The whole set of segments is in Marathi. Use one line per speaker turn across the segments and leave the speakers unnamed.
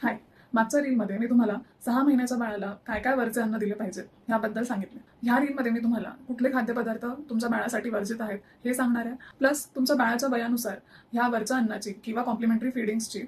हाय. मागच्या रीलमध्ये मी तुम्हाला 6 महिन्याच्या बाळाला काय काय वरचे अन्न दिले पाहिजे याबद्दल सांगितले. ह्या रीलमध्ये मी तुम्हाला कुठले खाद्यपदार्थ तुमच्या बाळासाठी वर्जित आहेत हे सांगणार आहे. प्लस तुमच्या बाळाच्या वयानुसार ह्या वरच्या अन्नाची किंवा कॉम्प्लिमेंटरी फीडिंग्सची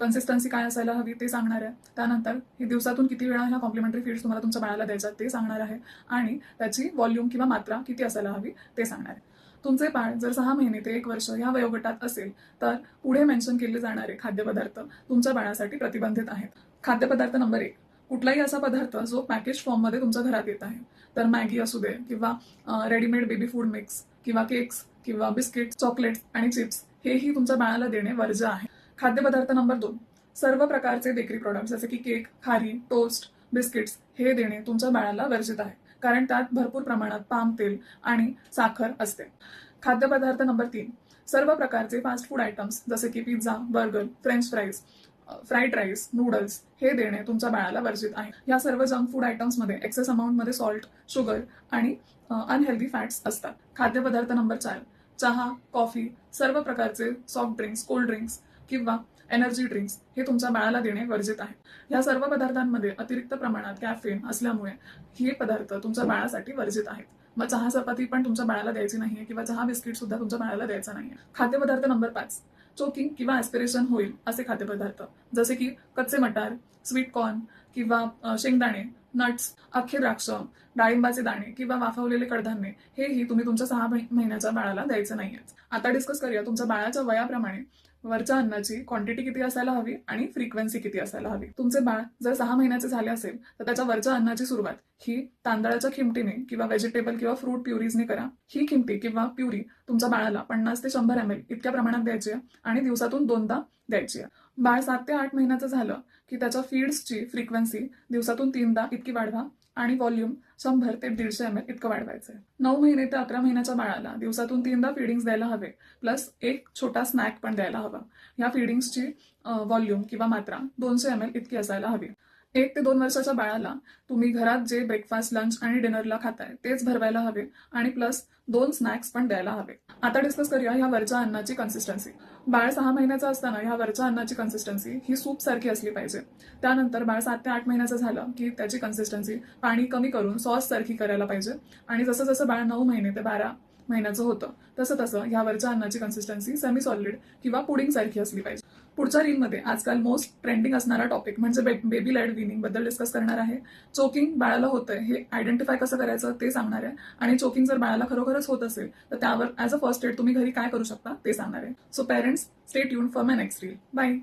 कन्सिस्टन्सी काय असायला हवी ते सांगणार आहे. त्यानंतर ही दिवसातून किती वेळा ह्या कॉम्प्लिमेंटरी फीड्स तुम्हाला तुमच्या बाळाला द्यायच्या ते सांगणार आहे आणि त्याची व्हॉल्यूम किंवा मात्रा किती असायला हवी ते सांगणार आहे. तुमचे बाळ जर 6 महिने ते 1 वर्ष या वयोगटात असेल तर पुढे मेन्शन केले जाणारे खाद्यपदार्थ तुमच्या बाळासाठी प्रतिबंधित आहेत. खाद्यपदार्थ नंबर 1, कुठलाही असा पदार्थ जो पॅकेज फॉर्ममध्ये तुमच्या घरात येत आहे. तर मॅगी असू दे किंवा रेडीमेड बेबी फूड मिक्स किंवा केक्स किंवा बिस्किट्स, चॉकलेट्स आणि चिप्स हेही तुमच्या बाळाला देणे वर्ज्य आहे. खाद्यपदार्थ नंबर 2, सर्व प्रकारचे बेकरी प्रॉडक्ट्स जसे की केक, खारी, टोस्ट, बिस्किट्स हे देणे तुमच्या बाळाला वर्जित आहे, कारण त्यात भरपूर प्रमाणात पाम तेल आणि साखर असते. खाद्यपदार्थ नंबर 3, सर्व प्रकारचे फास्ट फूड आयटम्स जसे की pizza, burger, French fries, fried rice, noodles हे देणे तुमच्या बाळाला वर्जित आहे. या सर्व जंक फूड आयटम्समध्ये एक्सेस अमाऊंटमध्ये सॉल्ट, शुगर आणि अनहेल्दी फॅट्स असतात. खाद्यपदार्थ नंबर 4, चहा, कॉफी, सर्व प्रकारचे सॉफ्ट ड्रिंक्स, कोल्ड ड्रिंक्स किंवा एनर्जी ड्रिंक्स हे तुमच्या बाळाला देणे वर्जित आहे. या सर्व पदार्थांमध्ये अतिरिक्त प्रमाणात कॅफेन असल्यामुळे हे पदार्थ तुमच्या बाळासाठी वर्जित आहेत. मग चहा चपाती पण तुमच्या बाळाला द्यायची नाहीये किंवा चहा बिस्किट सुद्धा तुमच्या बाळाला द्यायचा नाहीये. खाद्यपदार्थ नंबर 5, चोकिंग किंवा ऍस्पिरेशन होईल असे खाद्यपदार्थ जसे की कच्चे मटार, स्वीट कॉर्न किंवा शेंगदाणे, नट्स, अख्खे द्राक्ष, डाळिंबाचे दाणे किंवा वाफवलेले कडधान्ये हेही तुम्ही तुमच्या 6 महिन्याच्या बाळाला द्यायचं नाहीये. आता डिस्कस करूया तुमच्या बाळाच्या वयाप्रमाणे वरच्या अन्नाची क्वांटिटी किती असायला हवी आणि फ्रिक्वेन्सी किती असायला हवी. तुमचे बाळ जर 6 महिन्याचे झाले असेल तर त्याच्या वरच्या अन्नाची सुरुवात ही तांदळाच्या खिमटीने किंवा व्हेजिटेबल किंवा फ्रूट प्युरीजने करा. ही खिमटी किंवा प्युरी तुमच्या बाळाला 50 ते 100 ml इतक्या प्रमाणात द्यायची आहे आणि दिवसातून 2दा द्यायची आहे. बाळ 7 ते 8 महिन्याचं झालं की त्याच्या फीड्सची फ्रिक्वेन्सी दिवसातून 3दा इतकी वाढवा आणि व्हॉल्यूम 100 ते 150 ml इतकं वाढवायचं आहे. 9 महिने ते 11 महिन्याच्या बाळाला दिवसातून 3दा फीडिंग्स द्यायला हवे, प्लस एक छोटा स्नॅक पण द्यायला हवा. या फीडिंग्सची व्हॉल्यूम किंवा मात्रा 200 ml इतकी असायला हवी. 1 ते 2 वर्षाच्या बाळाला तुम्ही घरात जे ब्रेकफास्ट, लंच आणि डिनरला खाताय तेच भरवायला हवे आणि प्लस 2 स्नॅक्स पण द्यायला हवे. आता डिस्कस करूया ह्या वरच्या अन्नाची कन्सिस्टन्सी. बाळ 6 महिन्याचं असताना ह्या वरच्या अन्नाची कन्सिस्टन्सी ही सूप सारखी असली पाहिजे. त्यानंतर बाळ 7 ते 8 महिन्याचं झालं की त्याची कन्सिस्टन्सी पाणी कमी करून सॉस सारखी करायला पाहिजे आणि जसं जसं बाळ 9 महिने ते 12 महिन्याचं होतं तसं तसं ह्या वरच्या अन्नाची कन्सिस्टन्सी सेमी सॉलिड किंवा पुडिंग सारखी असली पाहिजे. पुढच्या रीलमध्ये आजकाल मोस्ट ट्रेंडिंग असणारा टॉपिक म्हणजे बेबी लेड विनिंग बद्दल डिस्कस करणार आहे. चोकिंग बाळाला होतंय हे आयडेंटिफाय कसं करायचं ते सांगणार आहे आणि चोकिंग जर बाळाला खरोखरच होत असेल तर त्यावर ॲज अ फर्स्ट एड तुम्ही घरी काय करू शकता ते सांगणार आहे. So parents, stay tuned for my next reel. Bye.